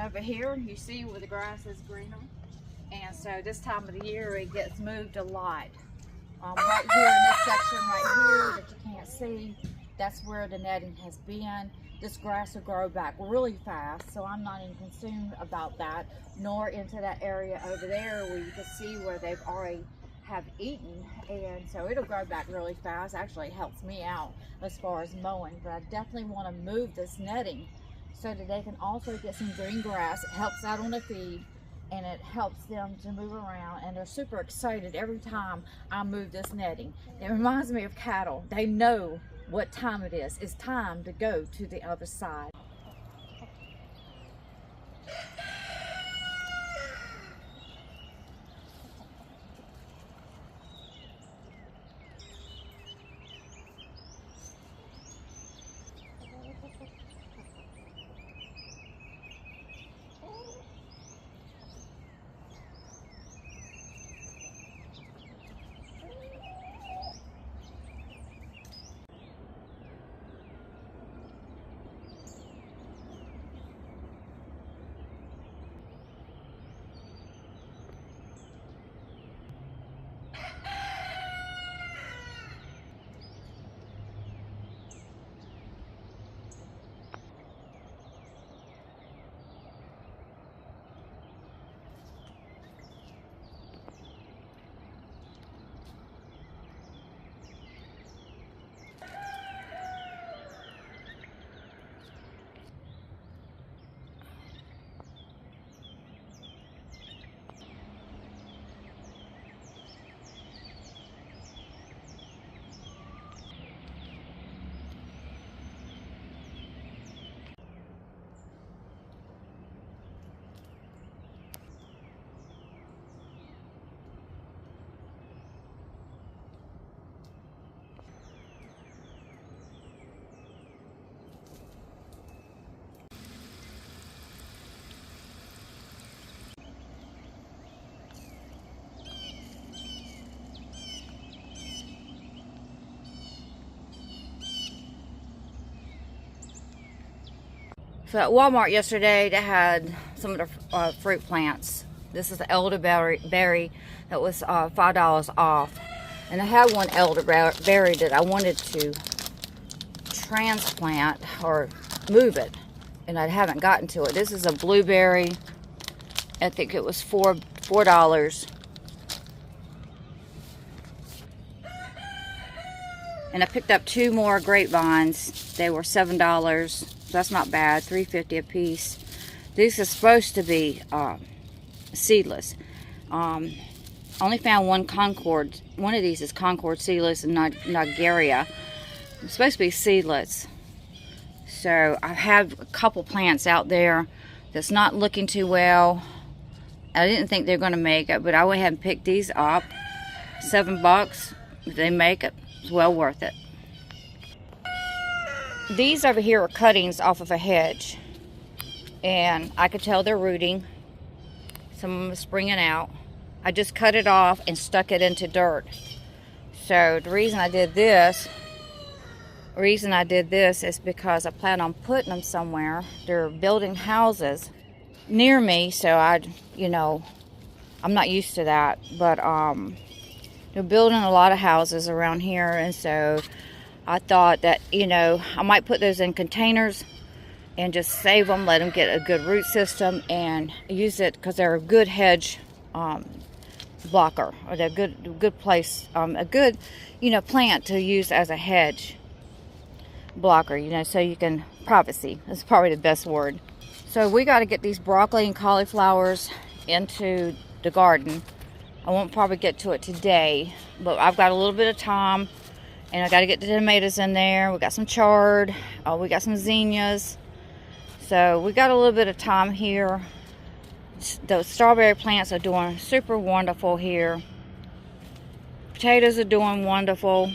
over here, you see where the grass is greener. And so this time of the year, it gets moved a lot. Right here in this section right here that you can't see, that's where the netting has been. This grass will grow back really fast, so I'm not even concerned about that, nor into that area over there where you can see where they've already have eaten, and so it'll grow back really fast. Actually, it helps me out as far as mowing, but I definitely want to move this netting so that they can also get some green grass. It helps out on the feed, and it helps them to move around, and they're super excited every time I move this netting. It reminds me of cattle. They know what time it is. It's time to go to the other side. So at Walmart yesterday, they had some of the fruit plants. This is the elderberry that was $5 off. And I had one elderberry that I wanted to transplant or move it, and I haven't gotten to it. This is a blueberry. I think it was $4. And I picked up 2 more grapevines. They were $7. That's not bad. $3.50 a piece. These are supposed to be seedless. Only found one Concord. One of these is Concord seedless and Nigeria. It's supposed to be seedless. So I have a couple plants out there that's not looking too well. I didn't think they're going to make it, but I went ahead and picked these up. $7. If they make it, it's well worth it. These over here are cuttings off of a hedge, and I could tell they're rooting. Some of them are springing out. I just cut it off and stuck it into dirt. So the reason I did this is because I plan on putting them somewhere. They're building houses near me, so I'm not used to that, but they're building a lot of houses around here, and so I thought that, I might put those in containers and just save them, let them get a good root system, and use it because they're a good hedge blocker, or they're a good place, a good, plant to use as a hedge blocker, so you can, privacy is probably the best word. So we got to get these broccoli and cauliflowers into the garden. I won't probably get to it today, but I've got a little bit of time. And I got to get the tomatoes in there. We got some chard. We got some zinnias. So we got a little bit of time here. Those strawberry plants are doing super wonderful here. Potatoes are doing wonderful.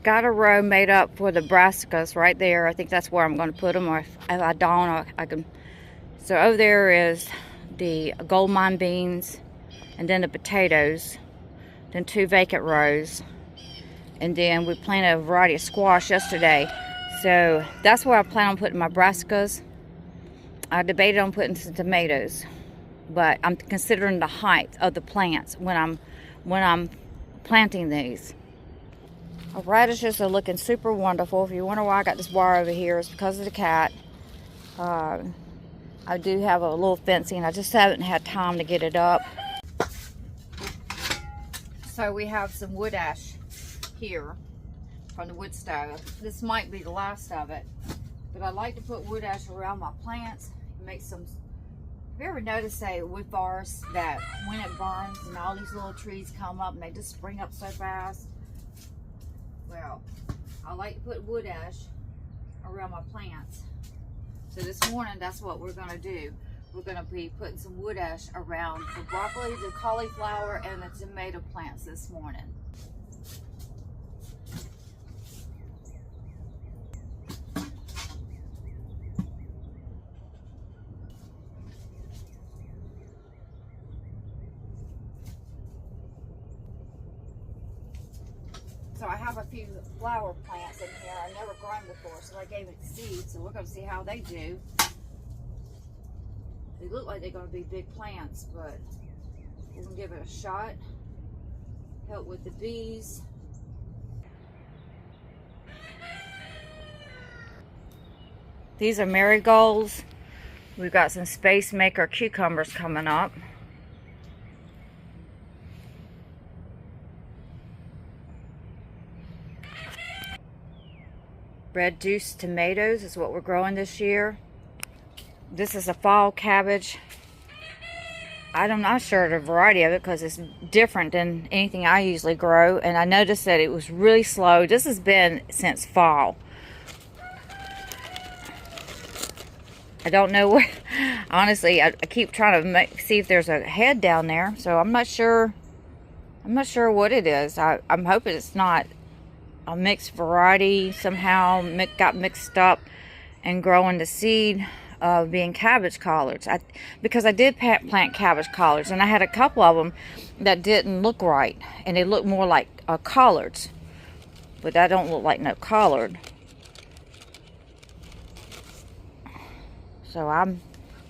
Got a row made up for the brassicas right there. I think that's where I'm going to put them. Or if I don't, I can. So over there is the gold mine beans, and then the potatoes, then 2 vacant rows. And then we planted a variety of squash yesterday. So that's where I plan on putting my brassicas. I debated on putting some tomatoes, but I'm considering the height of the plants when I'm planting these. Our radishes are looking super wonderful. If you wonder why I got this wire over here, it's because of the cat. I do have a little fencing. I just haven't had time to get it up. So we have some wood ash here from the wood stove. This might be the last of it, but I like to put wood ash around my plants. It makes some. Have you ever noticed a wood forest that when it burns and all these little trees come up and they just spring up so fast? Well, I like to put wood ash around my plants. So this morning, that's what we're going to do. We're going to be putting some wood ash around the broccoli, the cauliflower, and the tomato plants this morning. So I have a few flower plants in here I've never grown before, so I gave it seeds. So we're going to see how they do. They look like they're going to be big plants, but we're going to give it a shot. Help with the bees. These are marigolds. We've got some Space Maker cucumbers coming up. Red Deuce tomatoes is what we're growing this year. This is a fall cabbage. I'm not sure the variety of it because it's different than anything I usually grow. And I noticed that it was really slow. This has been since fall. I don't know what. Honestly, I keep trying to see if there's a head down there. So I'm not sure. I'm not sure what it is. I'm hoping it's not a mixed variety somehow got mixed up and growing the seed of being cabbage collards. Because I did plant cabbage collards, and I had a couple of them that didn't look right, and they look more like collards, but that don't look like no collard. So I'm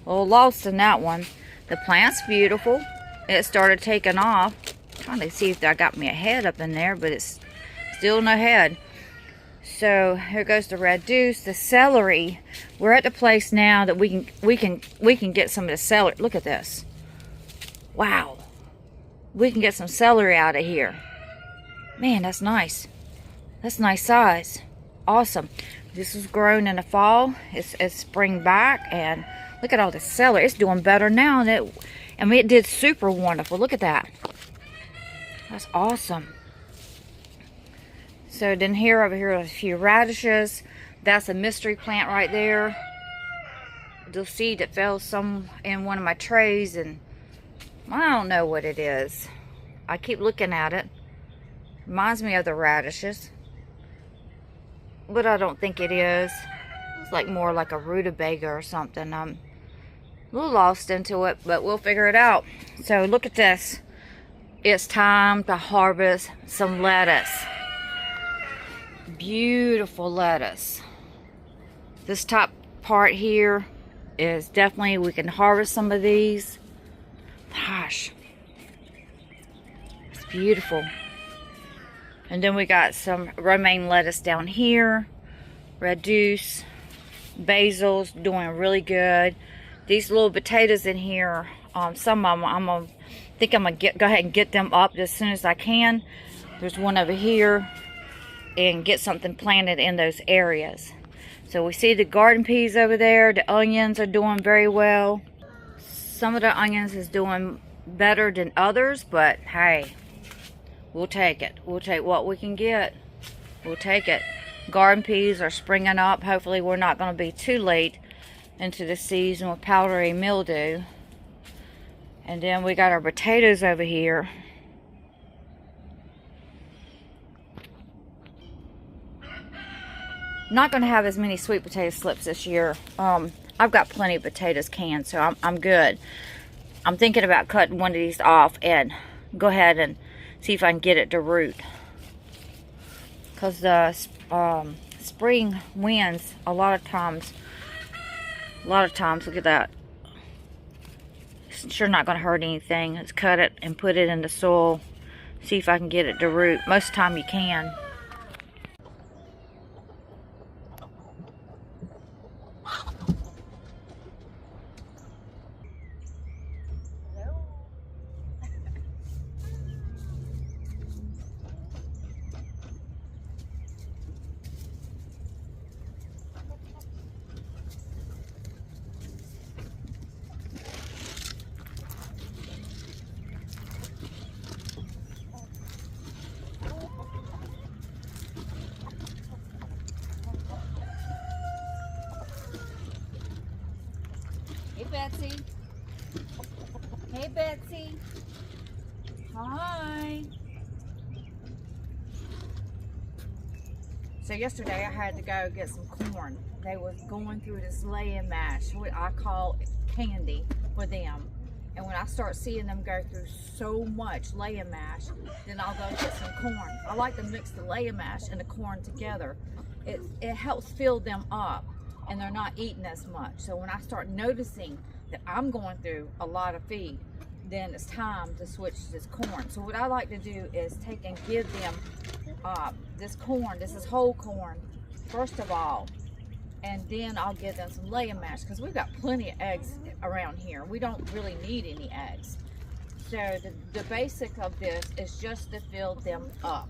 a little lost in that one. The plant's beautiful. It started taking off. I'm trying to see if I got me a head up in there, but it's still no head. So here goes the Red Deuce, the celery. We're at the place now that we can get some of the celery. Look at this. Wow. We can get some celery out of here. Man, that's nice. That's nice size. Awesome. This was grown in the fall. It's spring back, and look at all the celery. It's doing better now than it did super wonderful. Look at that. That's awesome. So then over here are a few radishes. That's a mystery plant right there. The seed that fell in one of my trays, and I don't know what it is. I keep looking at it. Reminds me of the radishes, but I don't think it is. It's like more like a rutabaga or something. I'm a little lost into it, but we'll figure it out. So look at this. It's time to harvest some lettuce. Beautiful lettuce. This top part here is definitely, we can harvest some of these. Gosh, it's beautiful. And then we got some romaine lettuce down here. Red Deuce, basil's doing really good. These little potatoes in here, some of them I'm gonna go ahead and get them up as soon as I can. There's one over here, and get something planted in those areas. So we see the garden peas over there. The onions are doing very well. Some of the onions is doing better than others, but hey, we'll take it. We'll take what we can get. We'll take it. Garden peas are springing up. Hopefully we're not going to be too late into the season with powdery mildew. And then we got our potatoes over here. Not going to have as many sweet potato slips this year. I've got plenty of potatoes canned, so I'm good. I'm thinking about cutting one of these off and go ahead and see if I can get it to root. Because the spring winds, a lot of times A lot of times, look at that. It's sure not going to hurt anything. Let's cut it and put it in the soil. See if I can get it to root. Most of the time you can. Hey, Betsy. Hey, Betsy. Hi. So yesterday I had to go get some corn. They was going through this laying mash, what I call candy for them. And when I start seeing them go through so much laying mash, then I'll go get some corn. I like to mix the laying mash and the corn together. It helps fill them up, and they're not eating as much. So when I start noticing that I'm going through a lot of feed, then it's time to switch to this corn. So what I like to do is take and give them this corn. This is whole corn, first of all, and then I'll give them some laying mash, because we've got plenty of eggs around here. We don't really need any eggs. So the basic of this is just to fill them up.